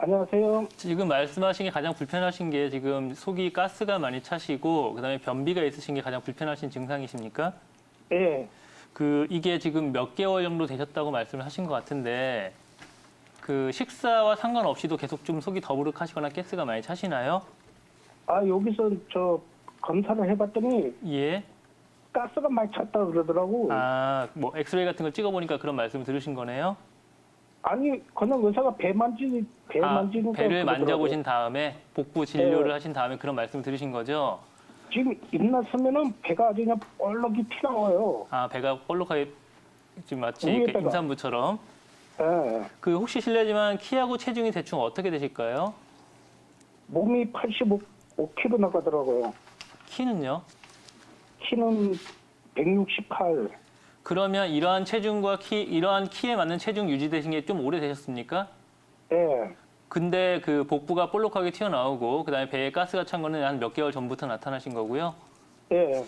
안녕하세요. 지금 말씀하신 게 가장 불편하신 게 지금 속이 가스가 많이 차시고 그다음에 변비가 있으신 게 가장 불편하신 증상이십니까? 예. 이게 지금 몇 개월 정도 되셨다고 말씀을 하신 것 같은데 식사와 상관없이도 계속 좀 속이 더부룩하시거나 가스가 많이 차시나요? 여기서 검사를 해봤더니 예. 가스가 많이 찼다 그러더라고. 뭐 엑스레이 같은 걸 찍어보니까 그런 말씀을 들으신 거네요? 아니, 그냥 의사가 배 만지는 배를 만져보신 다음에 복부 진료를 하신 다음에 그런 말씀을 들으신 거죠? 지금 입났으면은 배가 아주 그냥 볼록이 튀나와요. 배가 볼록하게 지금 마치 위에 이렇게 배가. 임산부처럼. 예. 혹시 실례지만 키하고 체중이 대충 어떻게 되실까요? 몸이 85kg 나가더라고요. 키는요? 키는 168. 그러면 이러한 체중과 이러한 키에 맞는 체중 유지되신 게 좀 오래되셨습니까? 예. 근데 복부가 볼록하게 튀어나오고 그다음에 배에 가스가 찬 거는 한 몇 개월 전부터 나타나신 거고요. 예.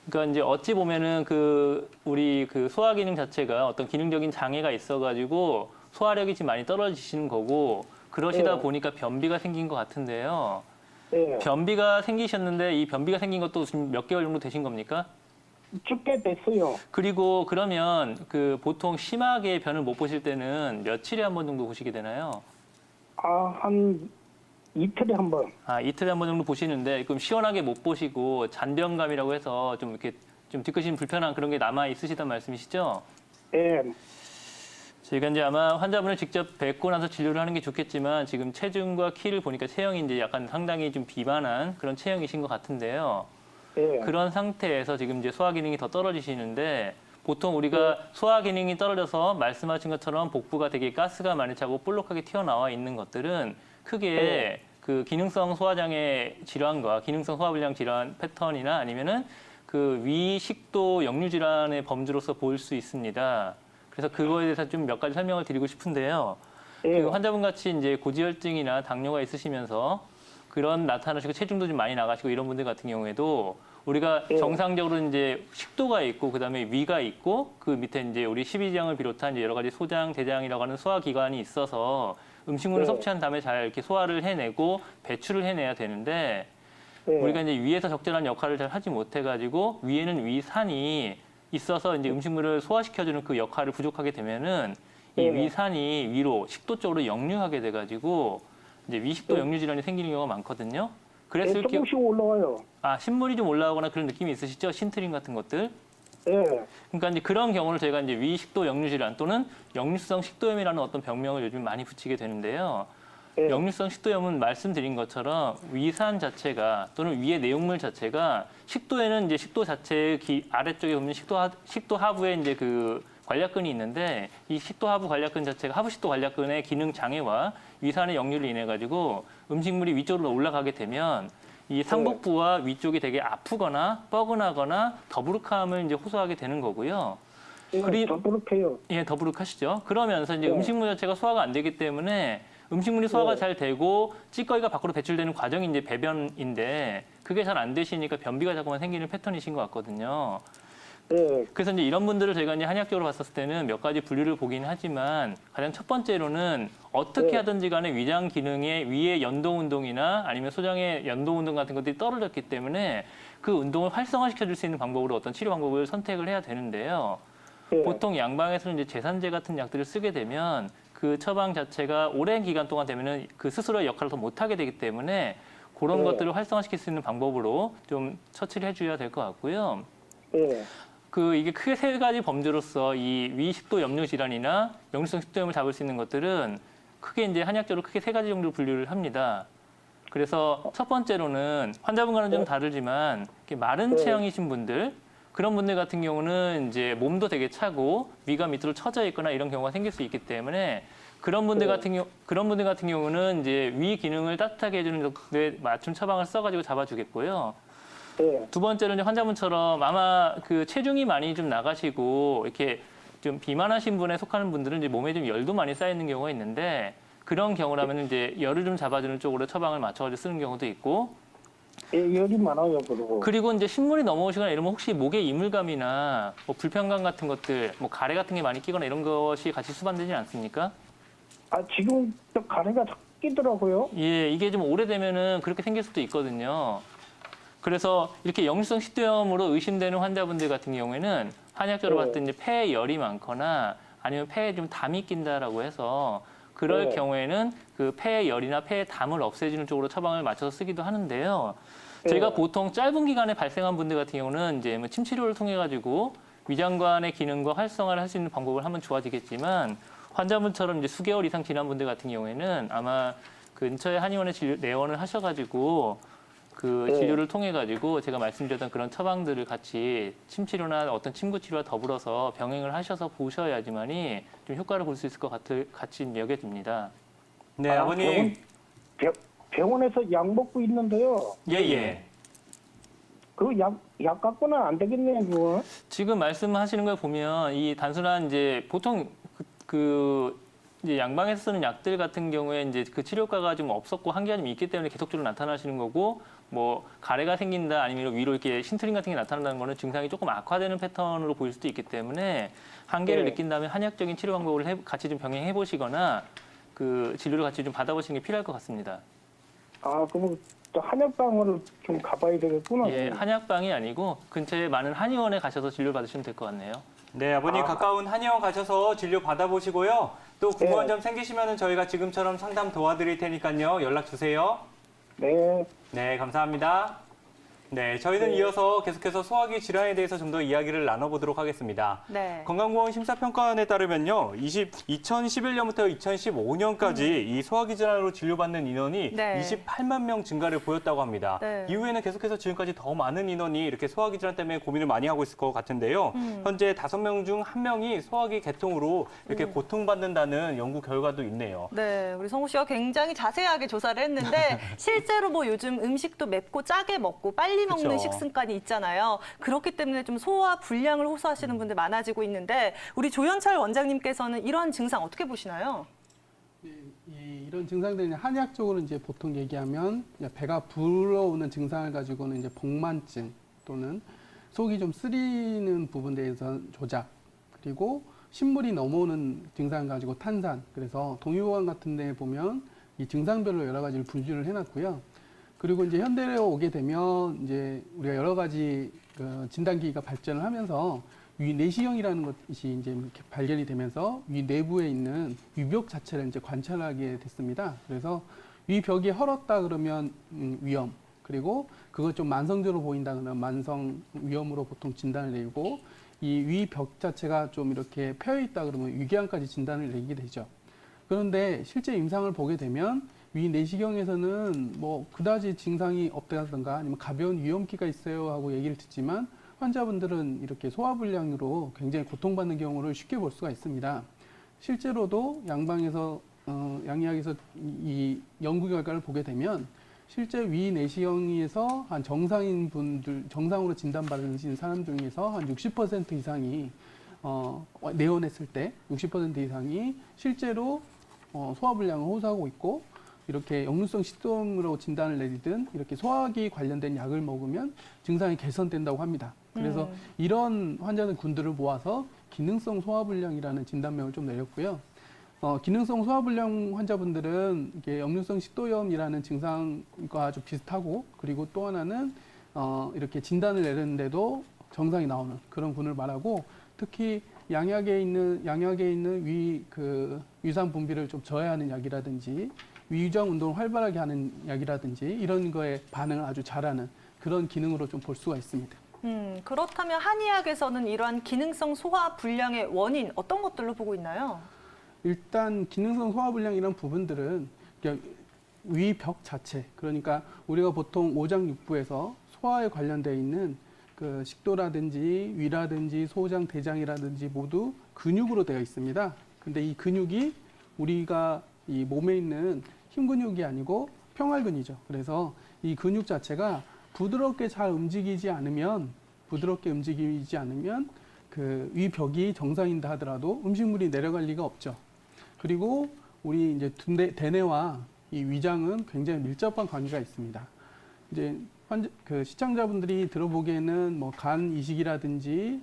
그러니까 이제 어찌 보면은 우리 소화 기능 자체가 어떤 기능적인 장애가 있어가지고 소화력이 지금 많이 떨어지시는 거고 그러시다 네. 보니까 변비가 생긴 것 같은데요. 예. 변비가 생기셨는데 이 변비가 생긴 것도 지금 몇 개월 정도 되신 겁니까? 춥게 됐어요. 그리고 그러면 보통 심하게 변을 못 보실 때는 며칠에 한 번 정도 보시게 되나요? 한 이틀에 한 번. 이틀에 한 번 정도 보시는데 그럼 시원하게 못 보시고 잔변감이라고 해서 좀 이렇게 좀 뒤끝이 불편한 그런 게 남아 있으시단 말씀이시죠? 예. 저희가 이제 아마 환자분을 직접 뵙고 나서 진료를 하는 게 좋겠지만 지금 체중과 키를 보니까 체형이 이제 약간 상당히 좀 비만한 그런 체형이신 것 같은데요. 예. 그런 상태에서 지금 이제 소화 기능이 더 떨어지시는데 보통 우리가 소화 기능이 떨어져서 말씀하신 것처럼 복부가 되게 가스가 많이 차고 볼록하게 튀어나와 있는 것들은 크게 기능성 소화장애 질환과 기능성 소화불량 질환 패턴이나 아니면은 위식도 역류 질환의 범주로서 보일 수 있습니다. 그래서 그거에 대해서 좀 몇 가지 설명을 드리고 싶은데요. 예. 환자분 같이 이제 고지혈증이나 당뇨가 있으시면서 그런 나타나시고 체중도 좀 많이 나가시고 이런 분들 같은 경우에도 우리가 예. 정상적으로 이제 식도가 있고 그다음에 위가 있고 그 밑에 이제 우리 십이지장을 비롯한 이제 여러 가지 소장, 대장이라고 하는 소화기관이 있어서 음식물을 예. 섭취한 다음에 잘 이렇게 소화를 해내고 배출을 해내야 되는데 예. 우리가 이제 위에서 적절한 역할을 잘 하지 못해가지고 위에는 위산이 있어서 이제 음식물을 소화시켜주는 그 역할을 부족하게 되면은 이 예. 위산이 위로 식도 쪽으로 역류하게 돼가지고 이제 위식도 예. 역류 질환이 생기는 경우가 많거든요. 예, 그래서 이렇게 조금씩 올라와요. 신물이 좀 올라오거나 그런 느낌이 있으시죠? 신트림 같은 것들. 예. 그러니까 이제 그런 경우를 저희가 이제 위식도 역류 질환 또는 역류성 식도염이라는 어떤 병명을 요즘 많이 붙이게 되는데요. 예. 역류성 식도염은 말씀드린 것처럼 위산 자체가 또는 위의 내용물 자체가 식도에는 이제 식도 자체의 아래쪽에 보면 식도 하부에 이제 관략근이 있는데 이 식도 하부 관략근 자체가 하부식도 관략근의 기능 장애와 위산의 역류를 인해 가지고 음식물이 위쪽으로 올라가게 되면 이 상복부와 위쪽이 되게 아프거나 뻐근하거나 더부룩함을 이제 호소하게 되는 거고요. 예. 더부룩해요. 예, 더부룩하시죠. 그러면서 이제 네. 음식물 자체가 소화가 안 되기 때문에 음식물이 소화가 네. 잘 되고 찌꺼기가 밖으로 배출되는 과정이 이제 배변인데 그게 잘 안 되시니까 변비가 자꾸만 생기는 패턴이신 것 같거든요. 예. 그래서 이제 이런 분들을 저희가 이제 한의학적으로 봤었을 때는 몇 가지 분류를 보긴 하지만 가장 첫 번째로는 어떻게 네. 하든지 간에 위장 기능의 위의 연동 운동이나 아니면 소장의 연동 운동 같은 것들이 떨어졌기 때문에 그 운동을 활성화시켜 줄 수 있는 방법으로 어떤 치료 방법을 선택을 해야 되는데요. 예. 보통 양방에서는 이제 제산제 같은 약들을 쓰게 되면 그 처방 자체가 오랜 기간 동안 되면은 그 스스로의 역할을 더 못하게 되기 때문에 그런 네. 것들을 활성화시킬 수 있는 방법으로 좀 처치를 해줘야 될 것 같고요. 예. 이게 크게 세 가지 범주로서 이 위식도 역류 질환이나 역류성 식도염을 잡을 수 있는 것들은 크게 이제 한의학적으로 크게 세 가지 정도로 분류를 합니다. 그래서 첫 번째로는 환자분과는 좀 다르지만 이렇게 마른 네. 체형이신 분들 그런 분들 같은 경우는 이제 몸도 되게 차고 위가 밑으로 처져 있거나 이런 경우가 생길 수 있기 때문에 그런 분들 같은 경우는 이제 위 기능을 따뜻하게 해주는 데 맞춤 처방을 써가지고 잡아주겠고요. 예. 두 번째로는 환자분처럼 아마 체중이 많이 좀 나가시고 이렇게 좀 비만하신 분에 속하는 분들은 이제 몸에 좀 열도 많이 쌓여 있는 경우가 있는데 그런 경우라면 이제 열을 좀 잡아주는 쪽으로 처방을 맞춰가지고 쓰는 경우도 있고 예, 열이 많아요, 그리고 이제 신물이 넘어오시거나 이러면 혹시 목에 이물감이나 뭐 불편감 같은 것들, 뭐 가래 같은 게 많이 끼거나 이런 것이 같이 수반되지 않습니까? 지금 저 가래가 끼더라고요. 예, 이게 좀 오래되면은 그렇게 생길 수도 있거든요. 그래서 이렇게 역류성 식도염으로 의심되는 환자분들 같은 경우에는 한약적으로 네. 봤을 때 이제 폐에 열이 많거나 아니면 폐에 좀 담이 낀다라고 해서 그럴 네. 경우에는 그 폐의 열이나 폐의 담을 없애주는 쪽으로 처방을 맞춰서 쓰기도 하는데요. 저희가 네. 보통 짧은 기간에 발생한 분들 같은 경우는 이제 뭐 침 치료를 통해 가지고 위장관의 기능과 활성화를 할 수 있는 방법을 하면 좋아지겠지만 환자분처럼 이제 수개월 이상 지난 분들 같은 경우에는 아마 근처에 한의원에 내원을 하셔가지고 그 네. 진료를 통해 가지고 제가 말씀드렸던 그런 처방들을 같이 침 치료나 어떤 침구 치료와 더불어서 병행을 하셔서 보셔야지만이 좀 효과를 볼 수 있을 것 같이 여겨집니다. 네, 아, 아버님. 병원에서 약 먹고 있는데요. 예. 그 약 갖고는 안 되겠네요, 그거. 지금 말씀하시는 걸 보면 이 단순한 이제 보통 이제 양방에서 쓰는 약들 같은 경우에 이제 그 치료과가 좀 없었고 한계가 좀 있기 때문에 계속적으로 나타나시는 거고 뭐 가래가 생긴다 아니면 위로 이렇게 신트림 같은 게 나타난다는 거는 증상이 조금 악화되는 패턴으로 보일 수도 있기 때문에 한계를 네. 느낀다면 한약적인 치료 방법을 같이 좀 병행해 보시거나 그 진료를 같이 좀 받아보시는 게 필요할 것 같습니다. 아, 그럼 또 한약방으로 좀 가봐야 되겠구나. 예, 한약방이 아니고 근처에 많은 한의원에 가셔서 진료를 받으시면 될 것 같네요. 네, 아버님 가까운 한의원 가셔서 진료 받아보시고요. 또 궁금한 네. 점 생기시면 저희가 지금처럼 상담 도와드릴 테니까요. 연락 주세요. 네. 네, 감사합니다. 네, 저희는 네. 이어서 계속해서 소화기 질환에 대해서 좀 더 이야기를 나눠보도록 하겠습니다. 네. 건강보험 심사평가원에 따르면요, 2011년부터 2015년까지 이 소화기 질환으로 진료받는 인원이 네. 28만 명 증가를 보였다고 합니다. 네. 이후에는 계속해서 지금까지 더 많은 인원이 이렇게 소화기 질환 때문에 고민을 많이 하고 있을 것 같은데요. 현재 5명 중 1명이 소화기 개통으로 이렇게 고통받는다는 연구 결과도 있네요. 네, 우리 성우 씨가 굉장히 자세하게 조사를 했는데 실제로 뭐 요즘 음식도 맵고 짜게 먹고 빨리 먹는 그쵸. 식습관이 있잖아요. 그렇기 때문에 좀 소화 불량을 호소하시는 분들 많아지고 있는데 우리 조현철 원장님께서는 이런 증상 어떻게 보시나요? 이런 증상들이 한의학적으로 이제 보통 얘기하면 배가 불러오는 증상을 가지고는 이제 복만증 또는 속이 좀 쓰리는 부분에 대해서 조작 그리고 신물이 넘어오는 증상을 가지고 탄산 그래서 동의보감 같은 데 보면 이 증상별로 여러 가지를 분류를 해놨고요. 그리고 이제 현대에 오게 되면 이제 우리가 여러 가지 그 진단기기가 발전을 하면서 위 내시경이라는 것이 이제 이렇게 발견이 되면서 위 내부에 있는 위벽 자체를 이제 관찰하게 됐습니다. 그래서 위벽이 헐었다 그러면 위염 그리고 그거 좀 만성적으로 보인다 그러면 만성 위염으로 보통 진단을 내리고 이 위벽 자체가 좀 이렇게 패여 있다 그러면 위궤양까지 진단을 내리게 되죠. 그런데 실제 임상을 보게 되면 위 내시경에서는 뭐 그다지 증상이 없다든가 아니면 가벼운 위험기가 있어요 하고 얘기를 듣지만 환자분들은 이렇게 소화불량으로 굉장히 고통받는 경우를 쉽게 볼 수가 있습니다. 실제로도 양방에서 양의학에서 이 연구 결과를 보게 되면 실제 위 내시경에서 한 정상인 분들 정상으로 진단받으신 사람 중에서 한 60% 이상이 내원했을 때 60% 이상이 실제로 소화불량을 호소하고 있고 이렇게 역류성 식도염으로 진단을 내리든 이렇게 소화기 관련된 약을 먹으면 증상이 개선된다고 합니다. 그래서 이런 환자들 군들을 모아서 기능성 소화불량이라는 진단명을 좀 내렸고요. 기능성 소화불량 환자분들은 이게 역류성 식도염이라는 증상과 아주 비슷하고 그리고 또 하나는 이렇게 진단을 내렸는데도 정상이 나오는 그런 군을 말하고 특히 양약에 있는 위산 분비를 좀 저해하는 약이라든지 위장 운동을 활발하게 하는 약이라든지 이런 거에 반응을 아주 잘하는 그런 기능으로 좀 볼 수가 있습니다. 그렇다면 한의학에서는 이러한 기능성 소화 불량의 원인 어떤 것들로 보고 있나요? 일단 기능성 소화불량이란 부분들은 위벽 자체 그러니까 우리가 보통 오장육부에서 소화에 관련되어 있는 그 식도라든지 위라든지 소장, 대장이라든지 모두 근육으로 되어 있습니다. 근데 이 근육이 우리가 이 몸에 있는 힘 근육이 아니고 평활근이죠. 그래서 이 근육 자체가 부드럽게 움직이지 않으면 그 위벽이 정상인다 하더라도 음식물이 내려갈 리가 없죠. 그리고 우리 이제 대뇌와 이 위장은 굉장히 밀접한 관계가 있습니다. 이제 시청자분들이 들어보기에는 뭐 간 이식이라든지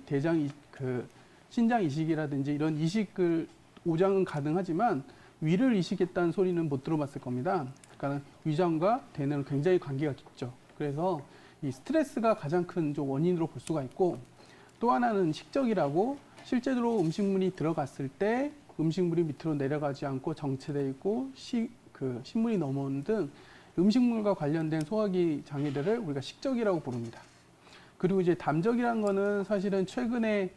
신장 이식이라든지 이런 이식을 오장은 가능하지만 위를 이식했다는 소리는 못 들어봤을 겁니다. 그러니까 위장과 대뇌는 굉장히 관계가 깊죠. 그래서 이 스트레스가 가장 큰 좀 원인으로 볼 수가 있고 또 하나는 식적이라고 실제로 음식물이 들어갔을 때 음식물이 밑으로 내려가지 않고 정체되어 있고 신물이 넘어오는 등 음식물과 관련된 소화기 장애들을 우리가 식적이라고 부릅니다. 그리고 이제 담적이라는 거는 사실은 최근에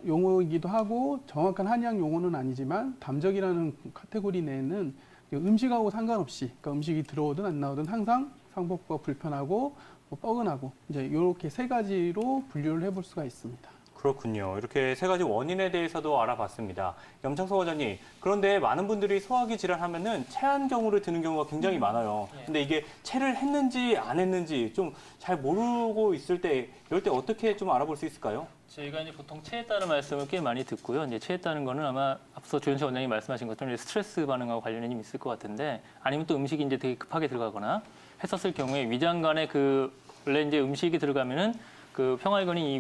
용어이기도 하고 정확한 한의학 용어는 아니지만 담적이라는 카테고리 내에는 음식하고 상관없이 그러니까 음식이 들어오든 안 나오든 항상 상복부가 불편하고 뻐근하고 이제 이렇게 세 가지로 분류를 해볼 수가 있습니다. 그렇군요. 이렇게 세 가지 원인에 대해서도 알아봤습니다. 염창석 원장님, 그런데 많은 분들이 소화기 질환하면은 체한 경우를 드는 경우가 굉장히 많아요. 근데 이게 체를 했는지 안 했는지 좀 잘 모르고 있을 때 이럴 때 어떻게 좀 알아볼 수 있을까요? 저희가 이제 보통 체했다는 말씀을 꽤 많이 듣고요. 이제 체했다는 거는 아마 앞서 조현철 원장님 말씀하신 것처럼 이제 스트레스 반응하고 관련이 좀 있을 것 같은데 아니면 또 음식이 이제 되게 급하게 들어가거나 했었을 경우에 위장 간에 원래 이제 음식이 들어가면은 그 평활근이 이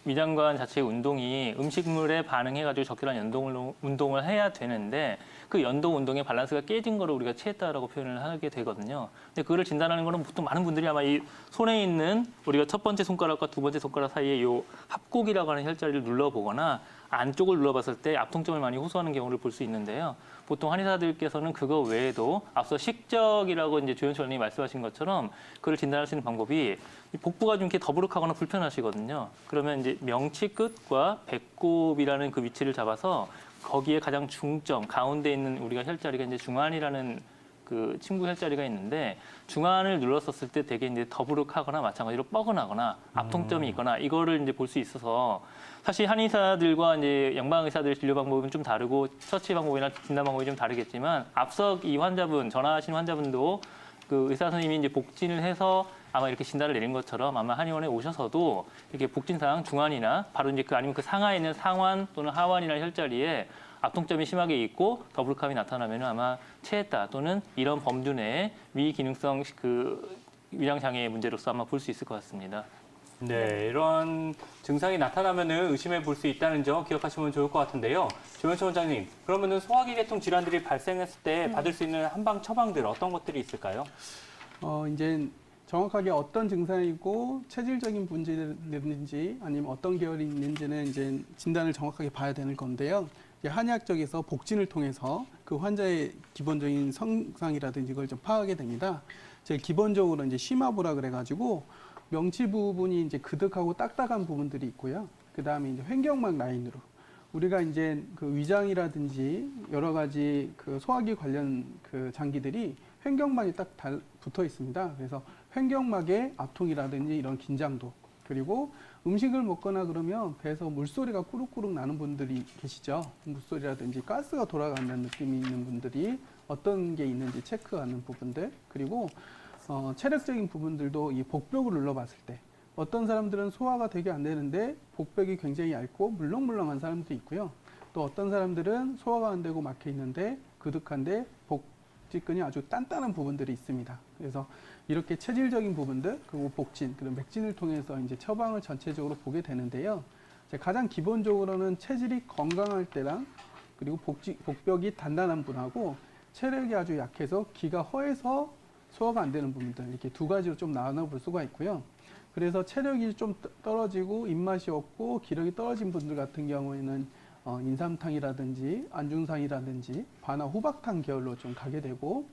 위장관 자체의 운동이 음식물에 반응해가지고 적절한 운동을 해야 되는데 그 운동의 밸런스가 깨진 거를 우리가 체했다라고 표현을 하게 되거든요. 근데 그거를 진단하는 거는 보통 많은 분들이 아마 이 손에 있는 우리가 첫 번째 손가락과 두 번째 손가락 사이에 요 합곡이라고 하는 혈자리를 눌러보거나 안쪽을 눌러봤을 때 압통점을 많이 호소하는 경우를 볼 수 있는데요. 보통 한의사들께서는 그거 외에도 앞서 식적이라고 이제 조현철 원장님이 말씀하신 것처럼 그걸 진단할 수 있는 방법이 복부가 좀 이렇게 더부룩하거나 불편하시거든요. 그러면 이제 명치 끝과 배꼽이라는 그 위치를 잡아서 거기에 가장 중점 가운데 있는 우리가 혈자리가 이제 중환이라는 그 침구 혈자리가 있는데 중환을 눌렀었을 때 되게 이제 더부룩하거나 마찬가지로 뻐근하거나 압통점이 있거나 이거를 이제 볼 수 있어서 사실 한의사들과 이제 양방 의사들의 진료 방법은 좀 다르고 처치 방법이나 진단 방법이 좀 다르겠지만 앞서 이 환자분 전화하신 환자분도 그 의사 선생님이 이제 복진을 해서 아마 이렇게 진단을 내린 것처럼 아마 한의원에 오셔서도 이렇게 복진상 중환이나 바로 이제 아니면 그 상하에 있는 상환 또는 하환이나 혈자리에 압통점이 심하게 있고 더부룩함이 나타나면 아마 체했다 또는 이런 범주 내에 위기능성 그 위장 장애의 문제로서 아마 볼 수 있을 것 같습니다. 네, 이런 증상이 나타나면은 의심해 볼 수 있다는 점 기억하시면 좋을 것 같은데요. 조현철 원장님, 그러면은 소화기 계통 질환들이 발생했을 때 받을 수 있는 한방 처방들 어떤 것들이 있을까요? 이제 정확하게 어떤 증상이고 체질적인 문제든지 아니면 어떤 계열이 있는지는 이제 진단을 정확하게 봐야 되는 건데요. 이제 한의학 쪽에서 복진을 통해서 그 환자의 기본적인 성상이라든지 이걸 좀 파악하게 됩니다. 제일 기본적으로 이제 심화부라 그래가지고 명치 부분이 이제 그득하고 딱딱한 부분들이 있고요. 그 다음에 이제 횡격막 라인으로 우리가 이제 그 위장이라든지 여러 가지 그 소화기 관련 그 장기들이 횡격막이 딱 붙어 있습니다. 그래서 횡격막의 압통이라든지 이런 긴장도 그리고 음식을 먹거나 그러면 배에서 물소리가 꾸룩꾸룩 나는 분들이 계시죠. 물소리라든지 가스가 돌아간다는 느낌이 있는 분들이 어떤 게 있는지 체크하는 부분들 그리고 체력적인 부분들도 이 복벽을 눌러봤을 때 어떤 사람들은 소화가 되게 안 되는데 복벽이 굉장히 얇고 물렁물렁한 사람도 있고요. 또 어떤 사람들은 소화가 안 되고 막혀 있는데 그득한데 복직근이 아주 단단한 부분들이 있습니다. 그래서 이렇게 체질적인 부분들 그리고 복진 그리고 맥진을 통해서 이제 처방을 전체적으로 보게 되는데요. 가장 기본적으로는 체질이 건강할 때랑 그리고 복벽이 단단한 분하고 체력이 아주 약해서 기가 허해서 소화가 안 되는 부분들 이렇게 두 가지로 좀 나눠볼 수가 있고요. 그래서 체력이 좀 떨어지고 입맛이 없고 기력이 떨어진 분들 같은 경우에는 인삼탕이라든지 안중상이라든지 바나 호박탕 계열로 좀 가게 되고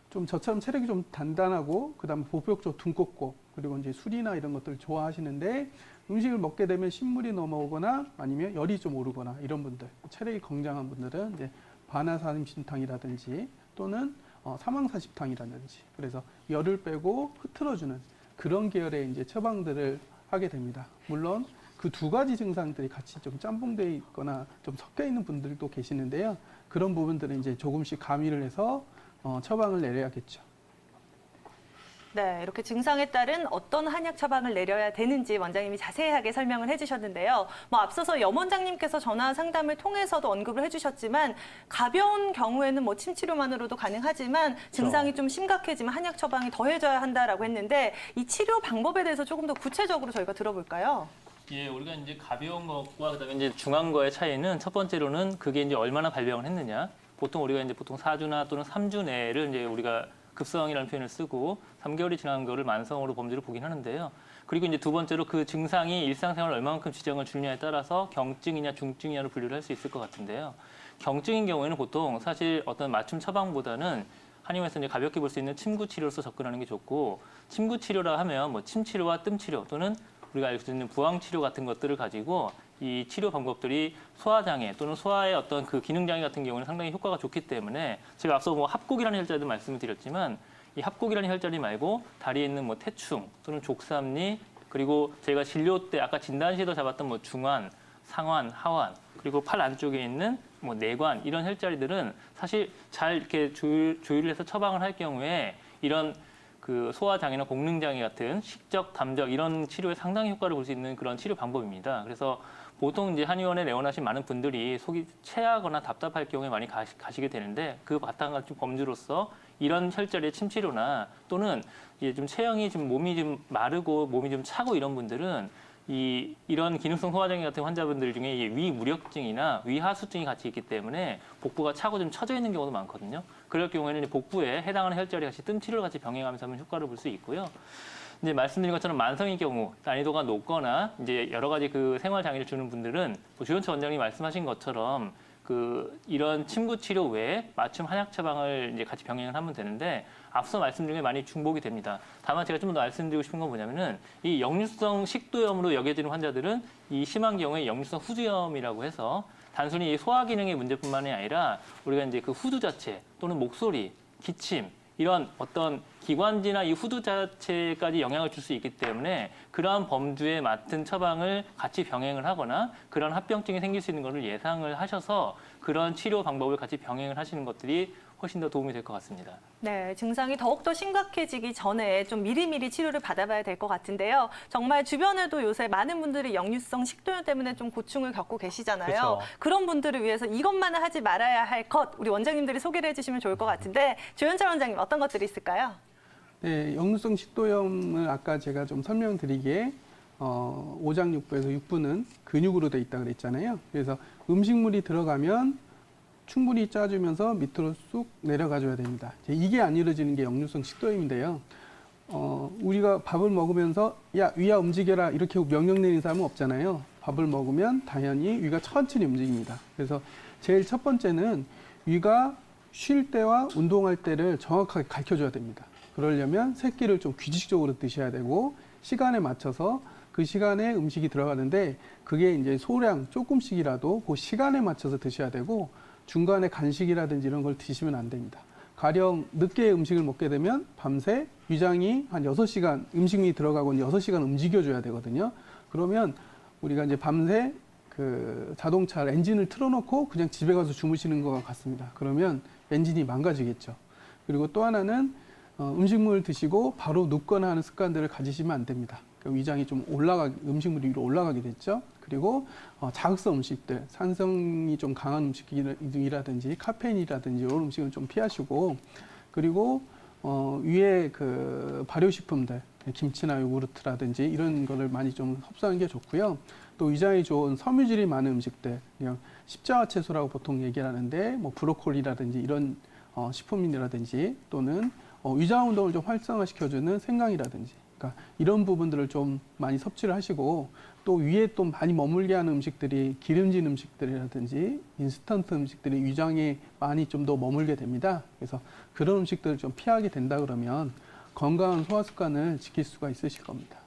좀 저처럼 체력이 좀 단단하고 그다음에 복벽 좀 두껍고 그리고 이제 술이나 이런 것들을 좋아하시는데 음식을 먹게 되면 신물이 넘어오거나 아니면 열이 좀 오르거나 이런 분들 체력이 건장한 분들은 이제 바나사림신탕이라든지 또는 사망사십탕이라든지 그래서 열을 빼고 흐트러주는 그런 계열의 이제 처방들을 하게 됩니다. 물론 그 두 가지 증상들이 같이 좀 짬뽕되어 있거나 좀 섞여 있는 분들도 계시는데요. 그런 부분들은 이제 조금씩 가미를 해서 처방을 내려야겠죠. 네, 이렇게 증상에 따른 어떤 한약 처방을 내려야 되는지 원장님이 자세하게 설명을 해주셨는데요. 앞서서 염 원장님께서 전화 상담을 통해서도 언급을 해주셨지만 가벼운 경우에는 침치료만으로도 가능하지만 증상이 좀 심각해지면 한약 처방이 더해져야 한다라고 했는데 이 치료 방법에 대해서 조금 더 구체적으로 저희가 들어볼까요? 예, 우리가 이제 가벼운 것과 그다음에 이제 중한 거의 차이는 첫 번째로는 그게 이제 얼마나 발병을 했느냐. 보통 우리가 이제 보통 4주나 또는 3주 내를 이제 우리가 급성이라는 표현을 쓰고 3개월이 지난 거를 만성으로 범주를 보긴 하는데요. 그리고 이제 두 번째로 그 증상이 일상생활을 얼마만큼 지장을 주느냐에 따라서 경증이냐 중증이냐로 분류를 할 수 있을 것 같은데요. 경증인 경우에는 보통 사실 어떤 맞춤 처방보다는 한의원에서 이제 가볍게 볼 수 있는 침구 치료로서 접근하는 게 좋고, 침구 치료라 하면 뭐 침 치료와 뜸 치료 또는 우리가 알 수 있는 부항 치료 같은 것들을 가지고 이 치료 방법들이 소화장애 또는 소화의 어떤 그 기능장애 같은 경우는 상당히 효과가 좋기 때문에 제가 앞서 뭐 합곡이라는 혈자리도 말씀을 드렸지만 이 합곡이라는 혈자리 말고 다리에 있는 뭐 태충 또는 족삼리 그리고 저희가 진료 때 아까 진단시에도 잡았던 뭐 중환, 상환, 하환 그리고 팔 안쪽에 있는 뭐 내관 이런 혈자리들은 사실 잘 이렇게 조율을 해서 처방을 할 경우에 이런 그 소화장애나 공능장애 같은 식적, 담적 이런 치료에 상당히 효과를 볼 수 있는 그런 치료 방법입니다. 그래서 보통 이제 한의원에 내원하신 많은 분들이 속이 체하거나 답답할 경우에 많이 가시게 되는데 그 바탕같은 범주로서 이런 혈자리의 침치료나 또는 이제 좀 체형이 좀 몸이 좀 마르고 몸이 좀 차고 이런 분들은 이런 기능성 소화장애 같은 환자분들 중에 위무력증이나 위하수증이 같이 있기 때문에 복부가 차고 좀 처져 있는 경우도 많거든요. 그럴 경우에는 복부에 해당하는 혈자리 같이 뜸 치료를 같이 병행하면서 하면 효과를 볼 수 있고요. 이제 말씀드린 것처럼 만성인 경우 난이도가 높거나 이제 여러 가지 그 생활 장애를 주는 분들은 뭐 조현철 원장님이 말씀하신 것처럼 이런 침구 치료 외에 맞춤 한약 처방을 이제 같이 병행을 하면 되는데 앞서 말씀드린 게 많이 중복이 됩니다. 다만 제가 좀 더 말씀드리고 싶은 건 뭐냐면은 이 역류성 식도염으로 여겨지는 환자들은 이 심한 경우에 역류성 후두염이라고 해서 단순히 소화 기능의 문제뿐만이 아니라 우리가 이제 그 후두 자체 또는 목소리, 기침 이런 어떤 기관지나 이 후두 자체까지 영향을 줄 수 있기 때문에 그러한 범주에 맞는 처방을 같이 병행을 하거나 그런 합병증이 생길 수 있는 것을 예상을 하셔서 그런 치료 방법을 같이 병행을 하시는 것들이 훨씬 더 도움이 될 것 같습니다. 네, 증상이 더욱더 심각해지기 전에 좀 미리미리 치료를 받아봐야 될 것 같은데요. 정말 주변에도 요새 많은 분들이 역류성 식도염 때문에 좀 고충을 겪고 계시잖아요. 그렇죠. 그런 분들을 위해서 이것만은 하지 말아야 할 것, 우리 원장님들이 소개를 해주시면 좋을 것 같은데 조현철 원장님 어떤 것들이 있을까요? 네, 역류성 식도염을 아까 제가 좀 설명드리기에 오장육부에서 육부는 근육으로 돼 있다 그랬잖아요. 그래서 음식물이 들어가면 충분히 짜주면서 밑으로 쑥 내려가줘야 됩니다. 이게 안 이루어지는 게 역류성 식도염인데요. 우리가 밥을 먹으면서 야 위야 움직여라 이렇게 명령 내리는 사람은 없잖아요. 밥을 먹으면 당연히 위가 천천히 움직입니다. 그래서 제일 첫 번째는 위가 쉴 때와 운동할 때를 정확하게 가르쳐줘야 됩니다. 그러려면 새끼를 좀 규칙적으로 드셔야 되고 시간에 맞춰서 그 시간에 음식이 들어가는데 그게 이제 소량 조금씩이라도 그 시간에 맞춰서 드셔야 되고 중간에 간식이라든지 이런 걸 드시면 안 됩니다. 가령 늦게 음식을 먹게 되면 밤새 위장이 한 6시간 음식이 들어가고 6시간 움직여줘야 되거든요. 그러면 우리가 이제 밤새 그 자동차 엔진을 틀어놓고 그냥 집에 가서 주무시는 것 같습니다. 그러면 엔진이 망가지겠죠. 그리고 또 하나는 음식물 드시고 바로 눕거나 하는 습관들을 가지시면 안 됩니다. 위장이 좀 음식물이 위로 올라가게 됐죠. 그리고 자극성 음식들, 산성이 좀 강한 음식이라든지 카페인이라든지 이런 음식은 좀 피하시고, 그리고 위에 그 발효식품들, 김치나 요구르트라든지 이런 거를 많이 좀 섭취하는 게 좋고요. 또 위장에 좋은 섬유질이 많은 음식들, 그냥 십자화 채소라고 보통 얘기를 하는데, 뭐 브로콜리라든지 이런 식품이라든지 또는 위장 운동을 좀 활성화시켜주는 생강이라든지. 그러니까 이런 부분들을 좀 많이 섭취를 하시고 또 위에 또 많이 머물게 하는 음식들이 기름진 음식들이라든지 인스턴트 음식들이 위장에 많이 좀 더 머물게 됩니다. 그래서 그런 음식들을 좀 피하게 된다 그러면 건강한 소화 습관을 지킬 수가 있으실 겁니다.